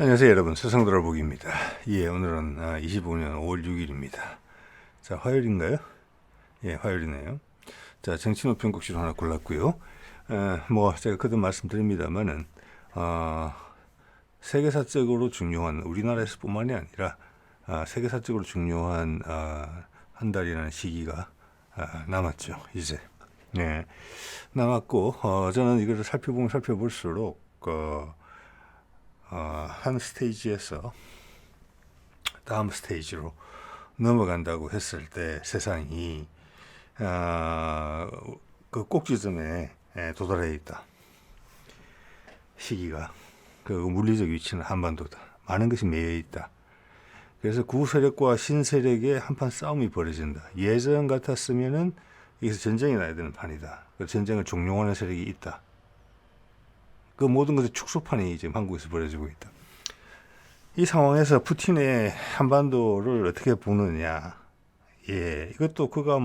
안녕하세요 여러분, 세상돌아보기입니다. 예, 오늘은 25년 5월 6일입니다. 자, 화요일인가요? 예, 화요일이네요. 자, 정치노평국시로 하나 골랐고요. 제가 그도 말씀드립니다만은 세계사적으로 중요한, 우리나라에서 뿐만이 아니라 세계사적으로 중요한 한 달이라는 시기가 남았죠. 이제 남았고, 저는 이거를 살펴볼수록 한 스테이지에서 다음 스테이지로 넘어간다고 했을 때 세상이 그 꼭지점에 도달해 있다. 시기가, 그 물리적 위치는 한반도다. 많은 것이 매여 있다. 그래서 구세력과 신세력의 한판 싸움이 벌어진다. 예전 같았으면은 여기서 전쟁이 나야 되는 판이다. 그 전쟁을 종용하는 세력이 있다. 그 모든 것의 축소판이 지금 한국에서 벌어지고 있다. 이 상황에서 푸틴의 한반도를 어떻게 보느냐. 예, 이것도 그가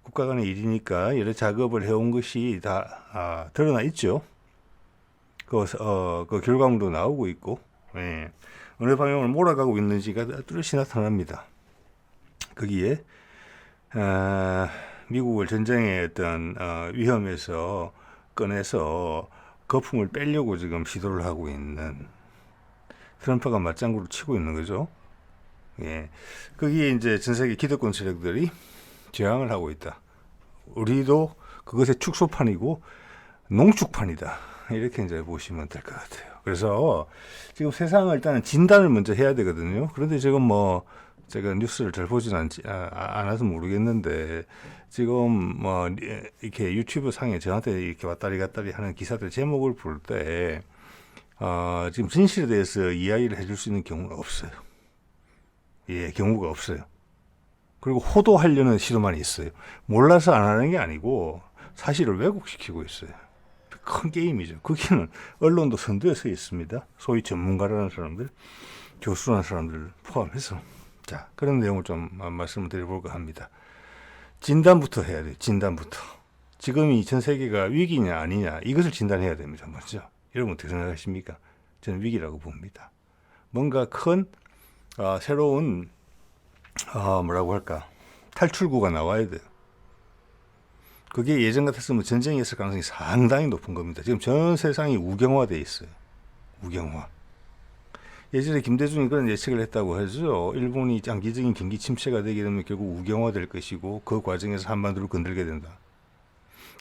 국가 간의 일이니까 여러 작업을 해온 것이 다 드러나 있죠. 그 결과물도 나오고 있고, 예, 어느 방향으로 몰아가고 있는지가 뚜렷이 나타납니다. 거기에 미국을 전쟁의 어떤 위험에서 꺼내서 거품을 빼려고 지금 시도를 하고 있는 트럼프가 맞장구를 치고 있는 거죠. 예. 거기에 이제 전 세계 기득권 세력들이 저항을 하고 있다. 우리도 그것의 축소판이고 농축판이다. 이렇게 이제 보시면 될 것 같아요. 그래서 지금 세상을 일단은 진단을 먼저 해야 되거든요. 그런데 지금 제가 뉴스를 잘 보진 않아서 모르겠는데, 지금 이렇게 유튜브 상에 저한테 이렇게 왔다리 갔다리 하는 기사들 제목을 볼 때, 지금 진실에 대해서 이야기를 해줄 수 있는 경우가 없어요. 예, 경우가 없어요. 그리고 호도하려는 시도만 있어요. 몰라서 안 하는 게 아니고 사실을 왜곡시키고 있어요. 큰 게임이죠. 거기는 언론도 선두에 서 있습니다. 소위 전문가라는 사람들, 교수라는 사람들 포함해서. 자, 그런 내용을 좀 말씀을 드려볼까 합니다. 진단부터 해야 돼요. 진단부터. 지금이 전 세계가 위기냐 아니냐, 이것을 진단해야 됩니다. 먼저. 여러분 어떻게 생각하십니까? 저는 위기라고 봅니다. 뭔가 큰 새로운 탈출구가 나와야 돼요. 그게 예전 같았으면 전쟁이 있을 가능성이 상당히 높은 겁니다. 지금 전 세상이 우경화되어 있어요. 우경화. 예전에 김대중이 그런 예측을 했다고 하죠. 일본이 장기적인 경기 침체가 되게 되면 결국 우경화될 것이고, 그 과정에서 한반도를 건들게 된다.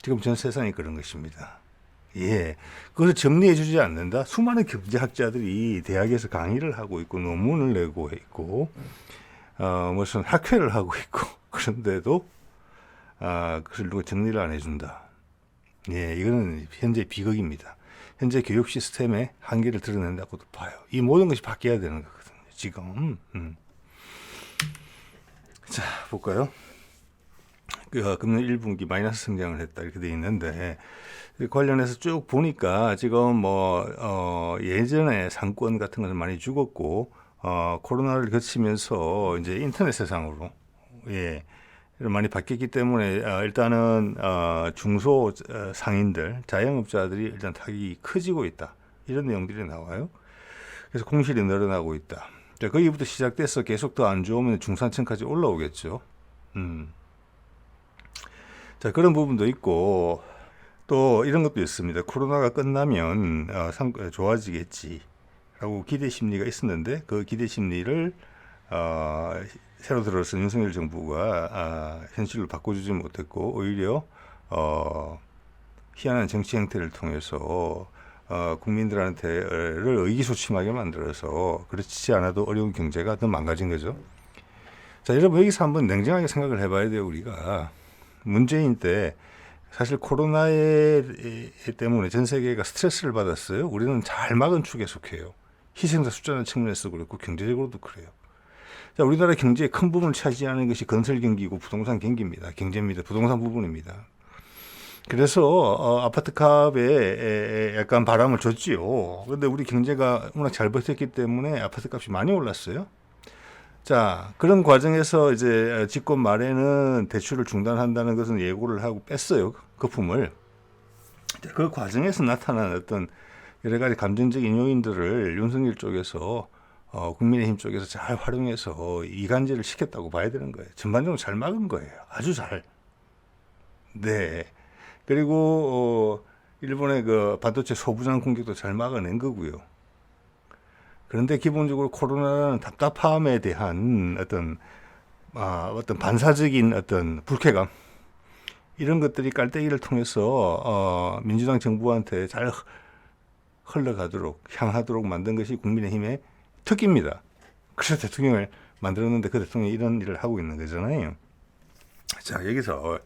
지금 전 세상이 그런 것입니다. 예, 그것을 정리해주지 않는다. 수많은 경제학자들이 대학에서 강의를 하고 있고 논문을 내고 있고 무슨 학회를 하고 있고, 그런데도 그것을 누가 정리를 안 해준다. 예, 이거는 현재 비극입니다. 현재 교육 시스템의 한계를 드러낸다고도 봐요. 이 모든 것이 바뀌어야 되는 거거든요. 지금. 자, 볼까요? 금년 1분기 마이너스 성장을 했다, 이렇게 돼 있는데, 관련해서 쭉 보니까 지금 예전에 상권 같은 것은 많이 죽었고, 코로나를 거치면서 이제 인터넷 세상으로, 예, 많이 바뀌었기 때문에 일단은 중소 상인들, 자영업자들이 일단 타격이 커지고 있다, 이런 내용들이 나와요. 그래서 공실이 늘어나고 있다. 자, 거기부터 시작돼서 계속 더 안 좋으면 중산층까지 올라오겠죠. 자, 그런 부분도 있고, 또 이런 것도 있습니다. 코로나가 끝나면 좋아지겠지 라고 기대 심리가 있었는데, 그 기대 심리를 새로 들어서 윤석열 정부가 현실로 바꿔주지 못했고, 오히려 희한한 정치 행태를 통해서 국민들한테를 의기소침하게 만들어서 그렇지 않아도 어려운 경제가 더 망가진 거죠. 자, 여러분 여기서 한번 냉정하게 생각을 해봐야 돼요. 우리가 문재인 때 사실 코로나 때문에 전 세계가 스트레스를 받았어요. 우리는 잘 막은 축에 속해요. 희생자 숫자는 측면에서 그렇고 경제적으로도 그래요. 자, 우리나라 경제의 큰 부분을 차지하는 것이 건설 경기고 부동산 경기입니다. 경제입니다. 부동산 부분입니다. 그래서 아파트 값에 약간 바람을 줬지요. 그런데 우리 경제가 워낙 잘 버텼기 때문에 아파트 값이 많이 올랐어요. 자, 그런 과정에서 이제 집권 말에는 대출을 중단한다는 것은 예고를 하고 뺐어요. 거품을. 그 과정에서 나타난 어떤 여러 가지 감정적인 요인들을 윤석열 쪽에서 국민의힘 쪽에서 잘 활용해서 이간질을 시켰다고 봐야 되는 거예요. 전반적으로 잘 막은 거예요. 아주 잘. 네. 그리고 일본의 그 반도체 소부장 공격도 잘 막아낸 거고요. 그런데 기본적으로 코로나라는 답답함에 대한 어떤 반사적인 어떤 불쾌감, 이런 것들이 깔때기를 통해서 민주당 정부한테 잘 흘러가도록, 향하도록 만든 것이 국민의힘의 특기입니다. 그래서 대통령을 만들었는데 그 대통령이 이런 일을 하고 있는 거잖아요. 자, 여기서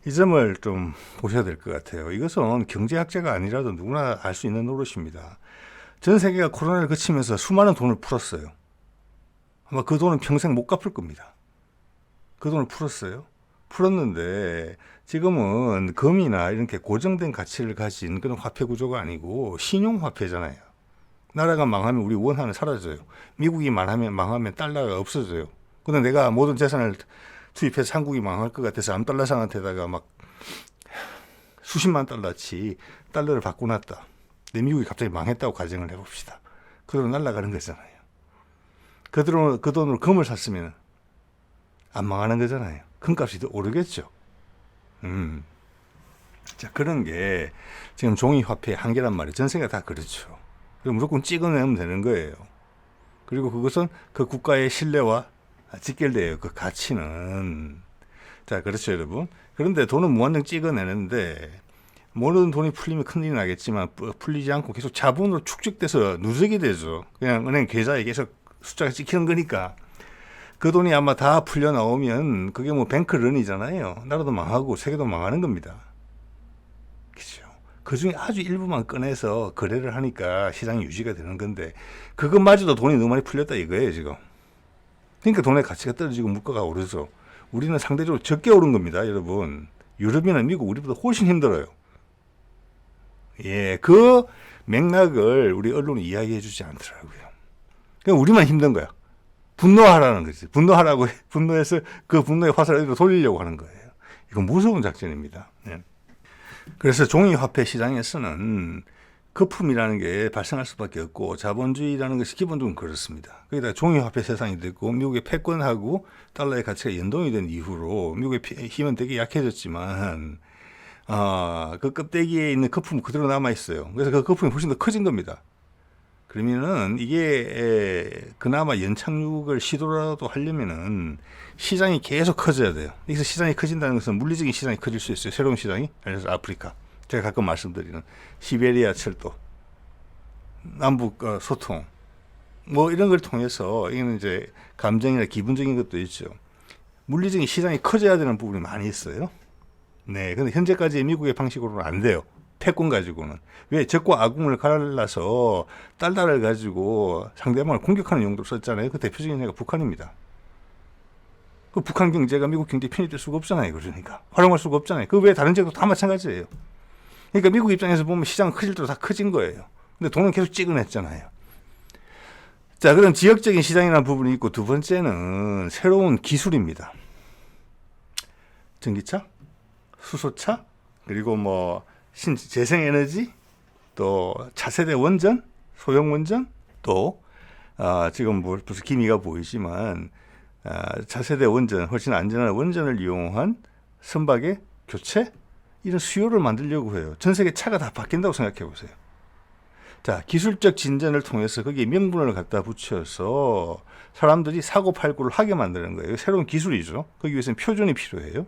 이 점을 좀 보셔야 될 것 같아요. 이것은 경제학자가 아니라도 누구나 알 수 있는 노릇입니다. 전 세계가 코로나를 거치면서 수많은 돈을 풀었어요. 아마 그 돈은 평생 못 갚을 겁니다. 그 돈을 풀었어요. 풀었는데 지금은 금이나 이렇게 고정된 가치를 가진 그런 화폐 구조가 아니고 신용화폐잖아요. 나라가 망하면 우리 원 하나 사라져요. 미국이 망하면 달러가 없어져요. 근데 내가 모든 재산을 투입해서 한국이 망할 것 같아서 암달러상한테다가 막 수십만 달러치 달러를 바꿔놨다. 근데 미국이 갑자기 망했다고 가정을 해봅시다. 그 돈은 날아가는 거잖아요. 그 돈으로 금을 샀으면 안 망하는 거잖아요. 금값이 더 오르겠죠. 자, 그런 게 지금 종이화폐의 한계란 말이에요. 전 세계가 다 그렇죠. 그럼 무조건 찍어내면 되는 거예요. 그리고 그것은 그 국가의 신뢰와 직결돼요. 그 가치는. 자, 그렇죠, 여러분. 그런데 돈은 무한정 찍어내는데 모든 돈이 풀리면 큰일이 나겠지만 풀리지 않고 계속 자본으로 축적돼서 누적이 되죠. 그냥 은행 계좌에 계속 숫자가 찍히는 거니까. 그 돈이 아마 다 풀려 나오면 그게 뭐 뱅크런이잖아요. 나라도 망하고 세계도 망하는 겁니다. 그렇죠. 그 중에 아주 일부만 꺼내서 거래를 하니까 시장이 유지가 되는 건데 그것마저도 돈이 너무 많이 풀렸다 이거예요, 지금. 그러니까 돈의 가치가 떨어지고 물가가 오르죠. 우리는 상대적으로 적게 오른 겁니다, 여러분. 유럽이나 미국 우리보다 훨씬 힘들어요. 예, 그 맥락을 우리 언론이 이야기해 주지 않더라고요. 그냥 우리만 힘든 거야. 분노하라는 거지. 분노하라고, 분노해서 그 분노의 화살을 어디로 돌리려고 하는 거예요. 이건 무서운 작전입니다. 네. 그래서 종이화폐 시장에서는 거품이라는 게 발생할 수밖에 없고 자본주의라는 것이 기본적으로 그렇습니다. 거기다 종이화폐 세상이 됐고 미국의 패권하고 달러의 가치가 연동이 된 이후로 미국의 힘은 되게 약해졌지만 그 껍데기에 있는 거품은 그대로 남아있어요. 그래서 그 거품이 훨씬 더 커진 겁니다. 그러면은 이게 그나마 연착륙을 시도라도 하려면은 시장이 계속 커져야 돼요. 여기서 시장이 커진다는 것은 물리적인 시장이 커질 수 있어요. 새로운 시장이. 그래서 아프리카. 제가 가끔 말씀드리는 시베리아 철도, 남북 소통, 뭐 이런 걸 통해서 이거는 이제 감정이나 기분적인 것도 있죠. 물리적인 시장이 커져야 되는 부분이 많이 있어요. 네. 근데 현재까지 미국의 방식으로는 안 돼요. 패권 가지고는. 왜? 적과 아궁을 갈라서 달러를 가지고 상대방을 공격하는 용도로 썼잖아요. 그 대표적인 예가 북한입니다. 그 북한 경제가 미국 경제에 편입될 수가 없잖아요. 그러니까. 활용할 수가 없잖아요. 그 외에 다른 지역도 다 마찬가지예요. 그러니까 미국 입장에서 보면 시장은 커질 대로 다 커진 거예요. 근데 돈은 계속 찍어냈잖아요. 자, 그럼 지역적인 시장이라는 부분이 있고 두 번째는 새로운 기술입니다. 전기차, 수소차, 그리고 뭐 재생에너지, 또 차세대 원전, 소형 원전, 또 지금 벌써 기미가 보이지만 차세대 원전, 훨씬 안전한 원전을 이용한 선박의 교체, 이런 수요를 만들려고 해요. 전 세계 차가 다 바뀐다고 생각해 보세요. 자, 기술적 진전을 통해서 거기에 명분을 갖다 붙여서 사람들이 사고팔고를 하게 만드는 거예요. 새로운 기술이죠. 거기 위해서는 표준이 필요해요.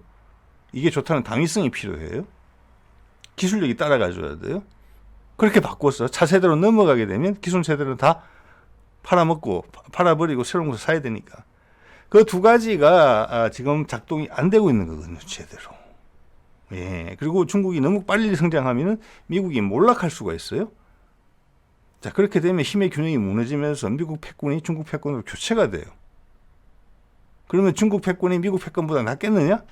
이게 좋다는 당위성이 필요해요. 기술력이 따라가줘야 돼요. 그렇게 바꿔서 차세대로 넘어가게 되면 기존 세대는 다 팔아먹고 팔아버리고 새로운 것을 사야 되니까. 그 두 가지가 지금 작동이 안 되고 있는 거거든요, 제대로. 예. 그리고 중국이 너무 빨리 성장하면은 미국이 몰락할 수가 있어요. 자, 그렇게 되면 힘의 균형이 무너지면서 미국 패권이 중국 패권으로 교체가 돼요. 그러면 중국 패권이 미국 패권보다 낫겠느냐?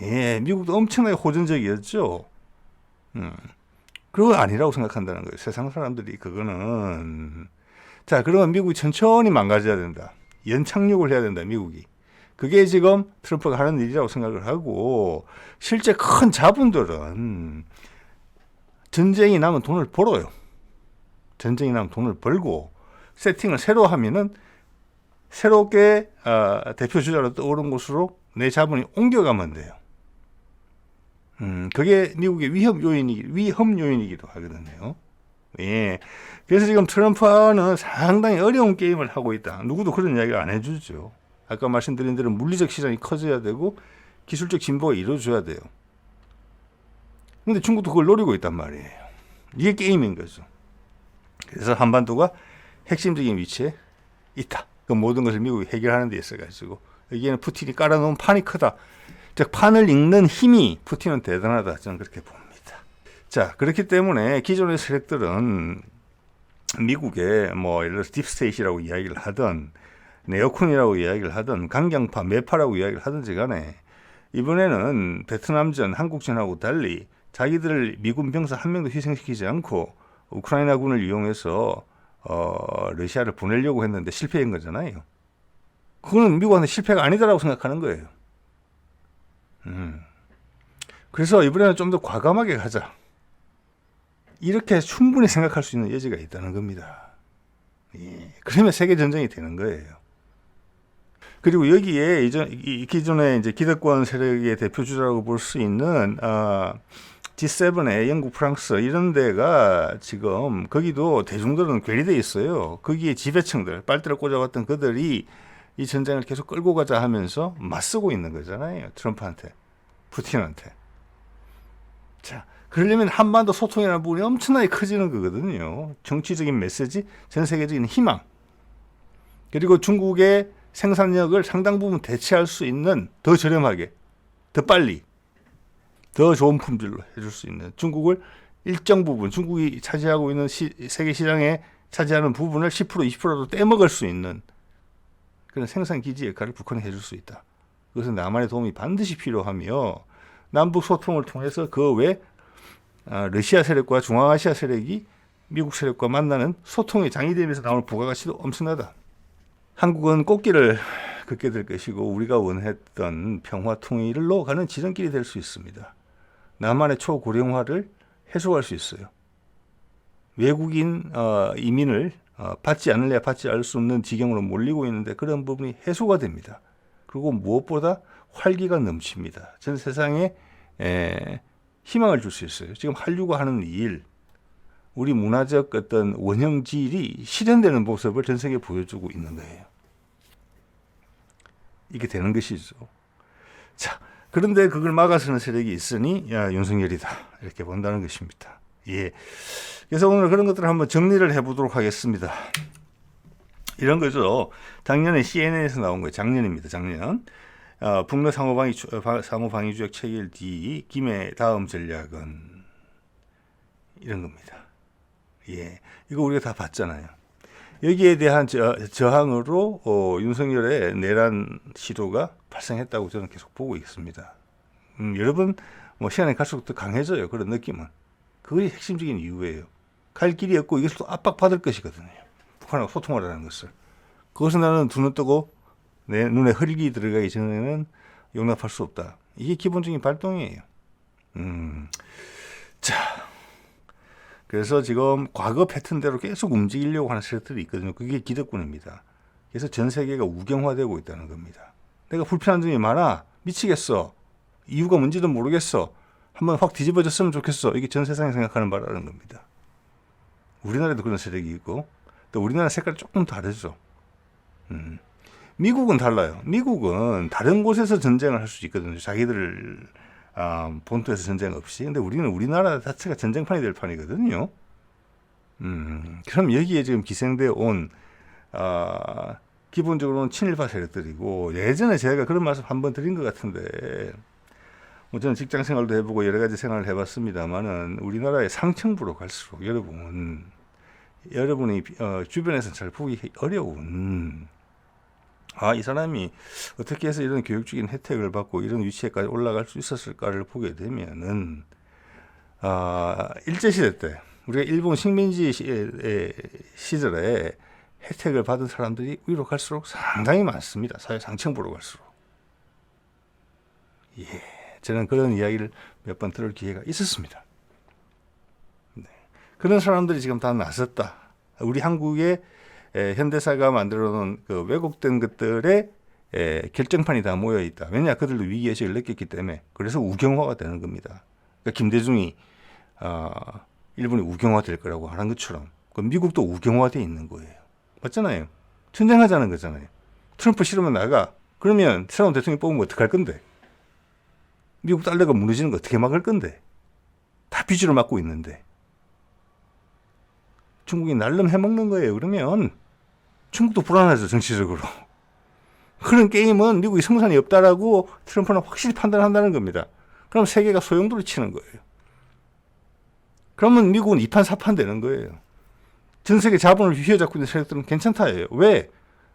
예, 미국도 엄청나게 호전적이었죠. 그거 아니라고 생각한다는 거예요. 세상 사람들이 그거는. 자, 그러면 미국이 천천히 망가져야 된다. 연착륙을 해야 된다, 미국이. 그게 지금 트럼프가 하는 일이라고 생각을 하고, 실제 큰 자본들은 전쟁이 나면 돈을 벌어요. 전쟁이 나면 돈을 벌고 세팅을 새로 하면은 새롭게 대표 주자로 떠오른 곳으로 내 자본이 옮겨가면 돼요. 그게 미국의 위험 요인이기도 하거든요. 예. 그래서 지금 트럼프는 상당히 어려운 게임을 하고 있다. 누구도 그런 이야기를 안 해주죠. 아까 말씀드린 대로 물리적 시장이 커져야 되고 기술적 진보가 이루어져야 돼요. 근데 중국도 그걸 노리고 있단 말이에요. 이게 게임인 거죠. 그래서 한반도가 핵심적인 위치에 있다. 그 모든 것을 미국이 해결하는 데 있어가지고 여기에는 푸틴이 깔아놓은 판이 크다. 즉 판을 읽는 힘이 푸틴은 대단하다. 저는 그렇게 봅니다. 자, 그렇기 때문에 기존의 세력들은 미국의 뭐 예를 들어서 딥스테이트라고 이야기를 하던 네오콘이라고 이야기를 하던 강경파, 매파라고 이야기를 하든지 간에 이번에는 베트남전, 한국전하고 달리 자기들을 미군 병사 한 명도 희생시키지 않고 우크라이나군을 이용해서 러시아를 보내려고 했는데 실패한 거잖아요. 그거는 미국한테 실패가 아니다라고 생각하는 거예요. 그래서 이번에는 좀 더 과감하게 가자. 이렇게 충분히 생각할 수 있는 여지가 있다는 겁니다. 예. 그러면 세계 전쟁이 되는 거예요. 그리고 여기에 기존의 이제 기득권 세력의 대표 주자라고 볼 수 있는 G7의 영국, 프랑스 이런 데가 지금 거기도 대중들은 괴리돼 있어요. 거기에 지배층들, 빨대를 꽂아왔던 그들이 이 전쟁을 계속 끌고 가자 하면서 맞서고 있는 거잖아요. 트럼프한테, 푸틴한테. 자, 그러려면 한반도 소통이라는 부분이 엄청나게 커지는 거거든요. 정치적인 메시지, 전 세계적인 희망, 그리고 중국의 생산력을 상당 부분 대체할 수 있는 더 저렴하게, 더 빨리, 더 좋은 품질로 해줄 수 있는 중국을 일정 부분, 중국이 차지하고 있는 세계 시장에 차지하는 부분을 10%, 20%도 떼먹을 수 있는 그런 생산 기지 역할을 북한이 해줄 수 있다. 그것은 남한의 도움이 반드시 필요하며 남북 소통을 통해서 그 외 러시아 세력과 중앙아시아 세력이 미국 세력과 만나는 소통의 장이 되면서 나올 부가가치도 엄청나다. 한국은 꽃길을 걷게 될 것이고 우리가 원했던 평화 통일로 가는 지름길이 될 수 있습니다. 남한의 초고령화를 해소할 수 있어요. 외국인 이민을 받지 않을래야 받지 않을 수 없는 지경으로 몰리고 있는데 그런 부분이 해소가 됩니다. 그리고 무엇보다 활기가 넘칩니다. 전 세상에 희망을 줄 수 있어요. 지금 한류가 하는 일, 우리 문화적 어떤 원형질이 실현되는 모습을 전 세계에 보여주고 있는 거예요. 이게 되는 것이죠. 자, 그런데 그걸 막아서는 세력이 있으니 윤석열이다 이렇게 본다는 것입니다. 예. 그래서 오늘 그런 것들을 한번 정리를 해보도록 하겠습니다. 이런 거죠. 작년에 CNN에서 나온 거예요. 작년입니다. 작년. 북러 상호방위주역 체결 뒤 김해 다음 전략은 이런 겁니다. 예, 이거 우리가 다 봤잖아요. 여기에 대한 저항으로 윤석열의 내란 시도가 발생했다고 저는 계속 보고 있습니다. 여러분 뭐 시간이 갈수록 더 강해져요. 그런 느낌은. 그것이 핵심적인 이유예요. 갈 길이 없고 이것을 또 압박받을 것이거든요. 북한하고 소통하라는 것을. 그것을 나는 두 눈 뜨고 내 눈에 흙이 들어가기 전에는 용납할 수 없다. 이게 기본적인 발동이에요. 자, 그래서 지금 과거 패턴대로 계속 움직이려고 하는 세력들이 있거든요. 그게 기득권입니다. 그래서 전 세계가 우경화되고 있다는 겁니다. 내가 불편한 점이 많아. 미치겠어. 이유가 뭔지도 모르겠어. 한번 확 뒤집어졌으면 좋겠어. 이게 전 세상이 생각하는 바라는 겁니다. 우리나라에도 그런 세력이 있고 또 우리나라 색깔이 조금 다르죠. 미국은 달라요. 미국은 다른 곳에서 전쟁을 할 수 있거든요. 자기들 본토에서 전쟁 없이. 근데 우리는 우리나라 자체가 전쟁판이 될 판이거든요. 그럼 여기에 지금 기생되어 온 기본적으로는 친일파 세력들이고 예전에 제가 그런 말씀 한번 드린 것 같은데 뭐 저는 직장 생활도 해보고 여러 가지 생활을 해봤습니다만은 우리나라의 상층부로 갈수록 여러분이 주변에서 잘 보기 어려운 이 사람이 어떻게 해서 이런 교육적인 혜택을 받고 이런 위치에까지 올라갈 수 있었을까를 보게 되면은 일제시대 때 우리가 일본 식민지 시절에 혜택을 받은 사람들이 위로 갈수록 상당히 많습니다. 사회 상층부로 갈수록. 예, 저는 그런 이야기를 몇 번 들을 기회가 있었습니다. 그런 사람들이 지금 다 나섰다. 우리 한국의 현대사가 만들어 놓은 그 왜곡된 것들의 결정판이 다 모여 있다. 왜냐, 그들도 위기의식을 느꼈기 때문에. 그래서 우경화가 되는 겁니다. 그러니까 김대중이 일본이 우경화 될 거라고 하는 것처럼 그 미국도 우경화돼 있는 거예요. 맞잖아요. 전쟁하자는 거잖아요. 트럼프 싫으면 나가. 그러면 새로운 대통령 뽑으면 어떡할 건데? 미국 달러가 무너지는 거 어떻게 막을 건데? 다 빚으로 막고 있는데. 중국이 날름 해먹는 거예요. 그러면 중국도 불안하죠, 정치적으로. 그런 게임은 미국이 성산이 없다라고 트럼프는 확실히 판단한다는 겁니다. 그럼 세계가 소용돌이 치는 거예요. 그러면 미국은 2판 4판 되는 거예요. 전 세계 자본을 휘어잡고 있는 세력들은 괜찮다예요. 왜?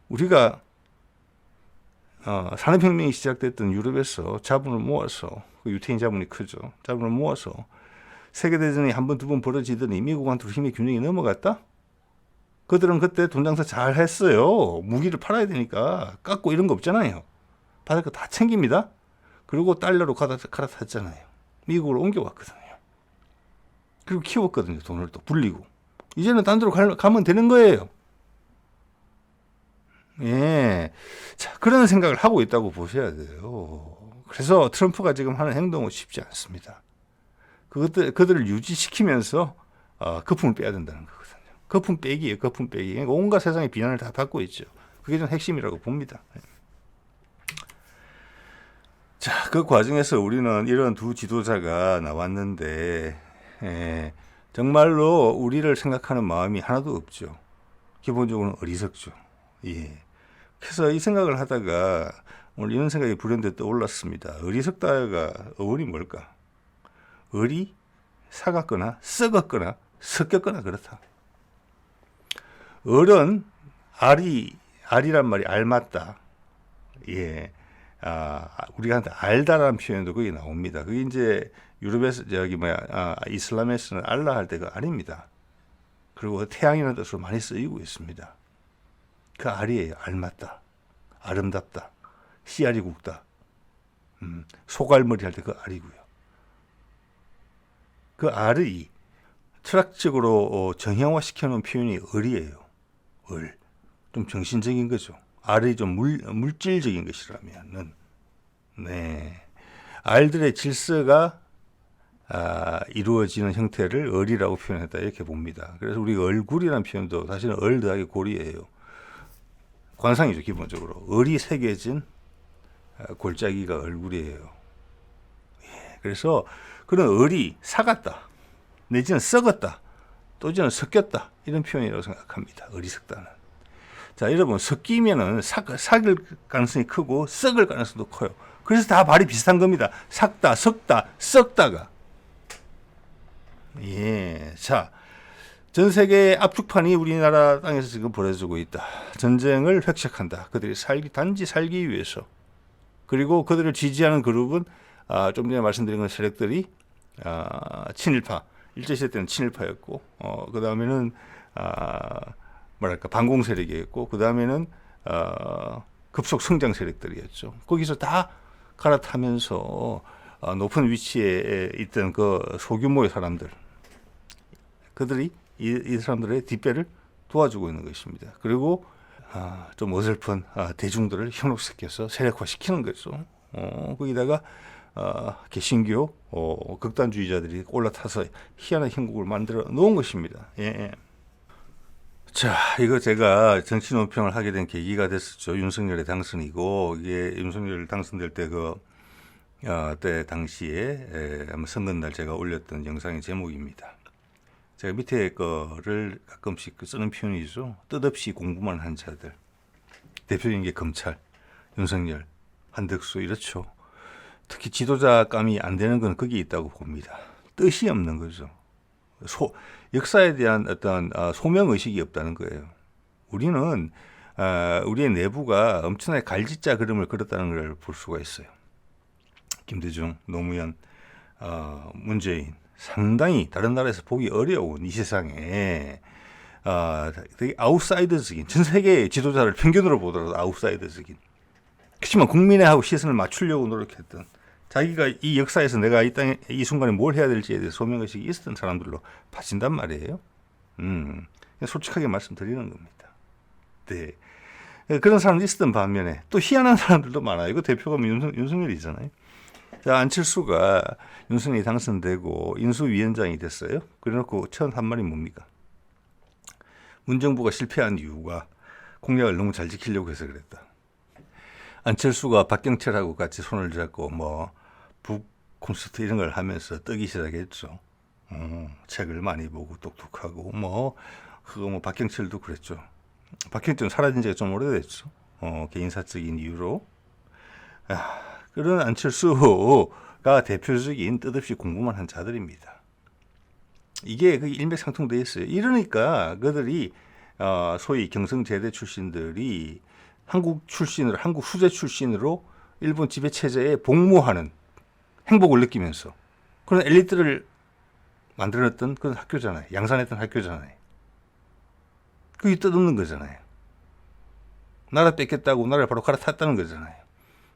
우리가 산업혁명이 시작됐던 유럽에서 자본을 모아서, 그 유태인 자본이 크죠. 자본을 모아서 세계대전이 한 번, 두 번 벌어지더니 미국한테로 힘의 균형이 넘어갔다? 그들은 그때 돈 장사 잘 했어요. 무기를 팔아야 되니까. 깎고 이런 거 없잖아요. 받을 거 다 챙깁니다. 그리고 달러로 갈아탔잖아요. 미국으로 옮겨왔거든요. 그리고 키웠거든요. 돈을 또 불리고. 이제는 딴 데로 가면 되는 거예요. 예. 자, 그런 생각을 하고 있다고 보셔야 돼요. 그래서 트럼프가 지금 하는 행동은 쉽지 않습니다. 그들을 유지시키면서 거품을 빼야 된다는 거거든요. 거품 빼기예요. 거품 빼기. 그러니까 온갖 세상의 비난을 다 받고 있죠. 그게 좀 핵심이라고 봅니다. 자, 그 과정에서 우리는 이런 두 지도자가 나왔는데 정말로 우리를 생각하는 마음이 하나도 없죠. 기본적으로는 어리석죠. 예. 그래서 이 생각을 하다가 오늘 이런 생각이 불현듯 떠올랐습니다. 어리석다가 어원이 뭘까? 을이 사갔거나 썩었거나 섞였거나 그렇다. 을은 알이란 말이 알맞다. 예. 우리가 한테 알다라는 표현도 거기 나옵니다. 그게 이제 유럽에서 이슬람에서는 알라 할 때 그 알입니다. 그리고 태양이라는 뜻으로 많이 쓰이고 있습니다. 그 알이에요. 알맞다. 아름답다. 씨알이 굵다. 소갈머리 할 때 그 알이고요. 그 알이 철학적으로 정형화시켜 놓은 표현이 을이에요. 을. 좀 정신적인 거죠. 알이 좀 물질적인 것이라면은, 네. 알들의 질서가 이루어지는 형태를 을이라고 표현했다. 이렇게 봅니다. 그래서 우리가 얼굴이라는 표현도 사실은 을 더하기 골이에요. 관상이죠, 기본적으로. 을이 새겨진 골짜기가 얼굴이에요. 예. 그래서 그런 을이 사갔다. 내지는 썩었다. 또는 섞였다. 이런 표현이라고 생각합니다. 어리석다는. 자, 여러분, 섞이면은 삭을 가능성이 크고 썩을 가능성도 커요. 그래서 다 말이 비슷한 겁니다. 삭다, 섞다, 썩다가. 예. 자, 전 세계의 압축판이 우리나라 땅에서 지금 벌어지고 있다. 전쟁을 획책한다. 그들이 단지 살기 위해서. 그리고 그들을 지지하는 그룹은 좀 전에 말씀드린 건 세력들이 친일파, 일제시대 때는 친일파였고, 그 다음에는 반공 세력이었고, 그 다음에는 급속 성장 세력들이었죠. 거기서 다 갈아타면서 높은 위치에 있던 그 소규모의 사람들, 그들이 이 사람들의 뒷배를 도와주고 있는 것입니다. 그리고 좀 어설픈 대중들을 현혹시켜서 세력화시키는 거죠. 거기다가 개신교 극단주의자들이 올라타서 희한한 형국을 만들어 놓은 것입니다. 예. 자, 이거 제가 정치 논평을 하게 된 계기가 됐었죠. 윤석열의 당선이고, 이게 윤석열 당선될 때 때 당시에 선거날 제가 올렸던 영상의 제목입니다. 제가 밑에 거를 가끔씩 쓰는 표현이죠. 뜻없이 공부만 한 자들. 대표적인 게 검찰, 윤석열, 한덕수 이렇죠. 특히 지도자감이 안 되는 건 거기에 있다고 봅니다. 뜻이 없는 거죠. 역사에 대한 어떤 소명의식이 없다는 거예요. 우리는 우리의 내부가 엄청나게 갈짓자 그림을 그렸다는 걸 볼 수가 있어요. 김대중, 노무현, 문재인 상당히 다른 나라에서 보기 어려운 이 세상에 되게 아웃사이더적인, 전 세계의 지도자를 평균으로 보더라도 아웃사이더적인, 그렇지만 국민의하고 시선을 맞추려고 노력했던 자기가 이 역사에서 내가 이 땅에 이 순간에 뭘 해야 될지에 대해서 소명의식이 있었던 사람들로 봐진단 말이에요. 솔직하게 말씀드리는 겁니다. 네. 그런 사람도 있었던 반면에 또 희한한 사람들도 많아요. 이거 대표가 윤석열이잖아요. 자, 안철수가 윤석열이 당선되고 인수위원장이 됐어요. 그래놓고 첫 한 말이 뭡니까? 문정부가 실패한 이유가 공약을 너무 잘 지키려고 해서 그랬다. 안철수가 박경철하고 같이 손을 잡고 북 콘서트 이런 걸 하면서 뜨기 시작했죠. 책을 많이 보고 똑똑하고 그거 박경철도 그랬죠. 박경철은 사라진 지가 좀 오래됐죠. 개인사적인 이유로. 그런 안철수가 대표적인 뜻없이 공부만 한 자들입니다. 이게 그게 일맥상통되어 있어요. 이러니까 그들이 소위 경성제대 출신들이 한국 수재 출신으로 일본 지배 체제에 복무하는 행복을 느끼면서 그런 엘리트를 만들어냈던 그런 학교잖아요. 양산했던 학교잖아요. 그게 뜻없는 거잖아요. 나라 뺏겠다고 나라를 바로 갈아탔다는 거잖아요.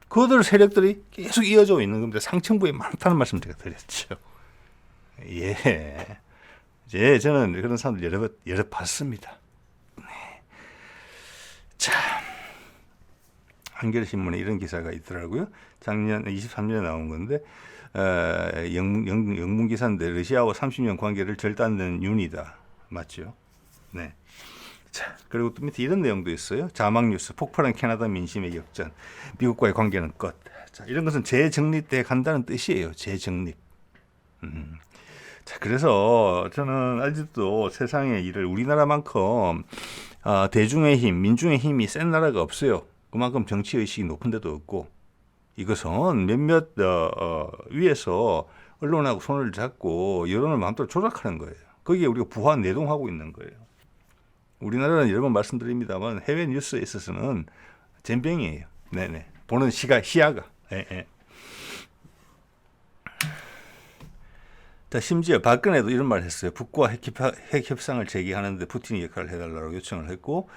그들 세력들이 계속 이어져 있는 겁니다. 상층부에 많다는 말씀 제가 드렸죠. 예. 이제 저는 그런 사람들 여러 봤습니다. 네. 자, 한겨레신문에 이런 기사가 있더라고요. 작년 23년에 나온 건데 영문 기사인데 러시아와 30년 관계를 절단된 윤이다. 맞죠? 네. 자, 그리고 또 밑에 이런 내용도 있어요. 자막 뉴스, 폭발한 캐나다 민심의 역전, 미국과의 관계는 끝. 자, 이런 것은 재정립돼 간다는 뜻이에요. 재정립. 자, 그래서 저는 아직도 세상의 일을 우리나라만큼 대중의 힘, 민중의 힘이 센 나라가 없어요. 그만큼 정치의식이 높은 데도 없고, 이것은 몇몇 위에서 언론하고 손을 잡고 여론을 마음대로 조작하는 거예요. 거기에 우리가 부하 내동하고 있는 거예요. 우리나라는 여러 번 말씀드립니다만 해외 뉴스에 있어서는 젬병이에요. 네네. 보는 시야가. 예. 자, 심지어 박근혜도 이런 말을 했어요. 북과 핵 협상을 재개하는데 푸틴이 역할을 해달라고 요청을 했고,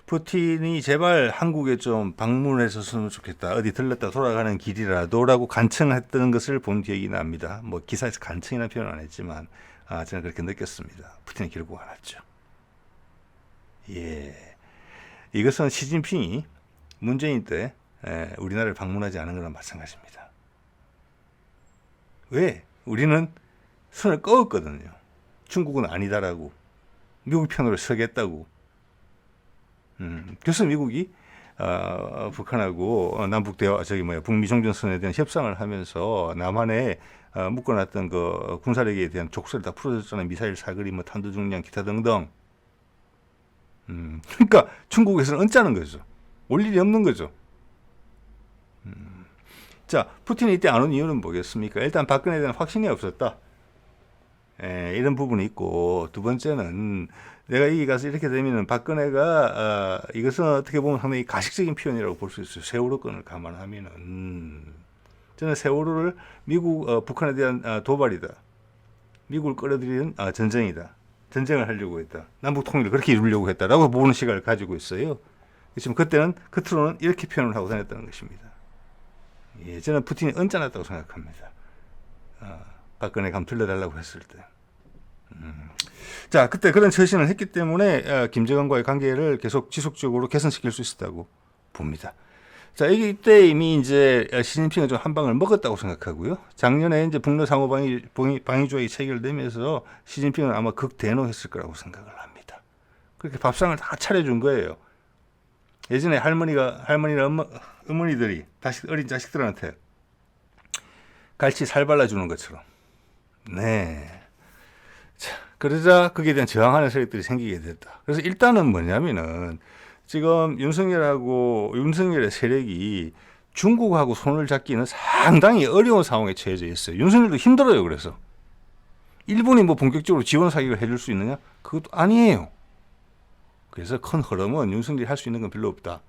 푸틴이 제발 한국에 좀 방문했었으면 좋겠다. 어디 들렀다 돌아가는 길이라도라고 간청했던 것을 본 기억이 납니다. 기사에서 간청이라는 표현은 안 했지만 저는 그렇게 느꼈습니다. 푸틴이 결국 안 왔죠. 예, 이것은 시진핑이 문재인 때 우리나라를 방문하지 않은 거랑 마찬가지입니다. 왜? 우리는 손을 꺼었거든요. 중국은 아니다라고, 미국 편으로 서겠다고. 그래서 미국이 북한하고 남북 대화 북미 종전선언에 대한 협상을 하면서 남한에 묶어놨던 그 군사력에 대한 족쇄를 다 풀어줬잖아요. 미사일 사거리, 탄두 중량, 기타 등등. 그러니까 중국에서는 언짢은 거죠. 올 일이 없는 거죠. 자, 푸틴이 이때 안 온 이유는 뭐겠습니까? 일단 박근혜에 대한 확신이 없었다. 이런 부분이 있고, 두 번째는 내가 여기 가서 이렇게 되면은 박근혜가 이것은 어떻게 보면 상당히 가식적인 표현이라고 볼 수 있어요. 세월호 건을 감안하면은 저는 세월호를 북한에 대한 도발이다. 미국을 끌어들이는 전쟁이다. 전쟁을 하려고 했다. 남북 통일을 그렇게 이루려고 했다라고 보는 시각을 가지고 있어요. 지금 그때는 겉으로는 이렇게 표현을 하고 다녔다는 것입니다. 예, 저는 푸틴이 언짢았다고 생각합니다. 박근혜 감 들려달라고 했을 때. 자, 그때 그런 처신을 했기 때문에 김정은과의 관계를 계속 지속적으로 개선시킬 수 있었다고 봅니다. 자, 이때 이미 이제 시진핑은 좀 한 방을 먹었다고 생각하고요. 작년에 이제 북러 상호 방위 조약이 체결되면서 시진핑은 아마 극대노했을 거라고 생각을 합니다. 그렇게 밥상을 다 차려준 거예요. 예전에 할머니나 어머니들이 어린 자식들한테 갈치 살 발라주는 것처럼. 네. 자, 그러자 거기에 대한 저항하는 세력들이 생기게 됐다. 그래서 일단은 뭐냐면은 지금 윤석열의 세력이 중국하고 손을 잡기는 상당히 어려운 상황에 처해져 있어요. 윤석열도 힘들어요. 그래서 일본이 본격적으로 지원 사격을 해줄 수 있느냐? 그것도 아니에요. 그래서 큰 흐름은 윤석열이 할 수 있는 건 별로 없다.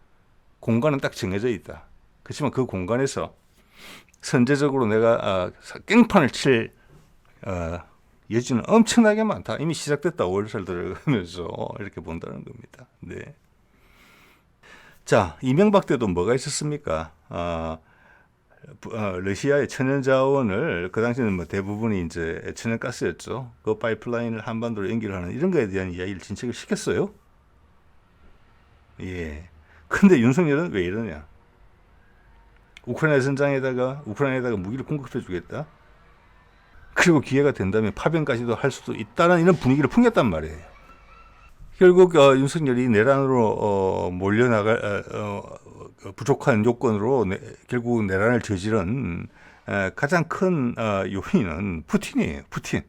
공간은 딱 정해져 있다. 그렇지만 그 공간에서 선제적으로 내가 깽판을 칠 여지는 엄청나게 많다. 이미 시작됐다. 5월살 들어가면서 이렇게 본다는 겁니다. 네. 자, 이명박 때도 뭐가 있었습니까? 러시아의 천연 자원을 그 당시에는 뭐 대부분이 이제 천연가스였죠. 그 파이프라인을 한반도로 연결하는 이런 거에 대한 이야기를 진척을 시켰어요. 예. 근데 윤석열은 왜 이러냐? 우크라이나에다가 무기를 공급해 주겠다. 그리고 기회가 된다면 파병까지도 할 수도 있다는 이런 분위기를 풍겼단 말이에요. 결국 윤석열이 내란으로 몰려나갈 부족한 요건으로 결국 내란을 저지른 가장 큰 요인은 푸틴이에요. 푸틴.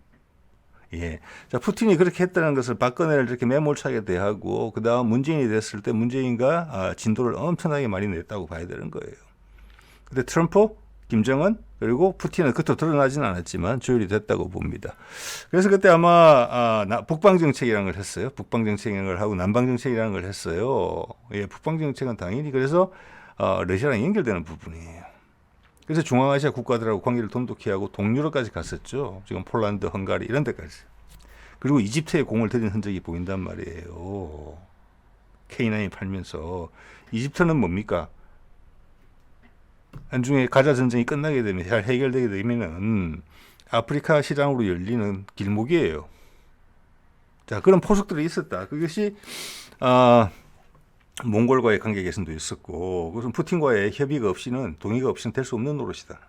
예. 자, 푸틴이 그렇게 했다는 것을 박근혜를 이렇게 매몰차게 대하고 그다음 문재인이 됐을 때 문재인과 진도를 엄청나게 많이 냈다고 봐야 되는 거예요. 근데 트럼프, 김정은 그리고 푸틴은 그것도 드러나지는 않았지만 조율이 됐다고 봅니다. 그래서 그때 아마 북방 정책이라는 걸 했어요. 북방 정책이라는 걸 하고 남방 정책이라는 걸 했어요. 예, 북방 정책은 당연히 그래서 러시아랑 연결되는 부분이에요. 그래서 중앙아시아 국가들하고 관계를 돈독히 하고 동유럽까지 갔었죠. 지금 폴란드, 헝가리 이런 데까지. 그리고 이집트에 공을 들인 흔적이 보인단 말이에요. K9 팔면서. 이집트는 뭡니까? 나중에 가자 전쟁이 끝나게 되면, 잘 해결되게 되면은 아프리카 시장으로 열리는 길목이에요. 자, 그런 포석들이 있었다. 그것이 몽골과의 관계 개선도 있었고, 그것은 푸틴과의 협의가 없이는, 동의가 없이는 될 수 없는 노릇이다.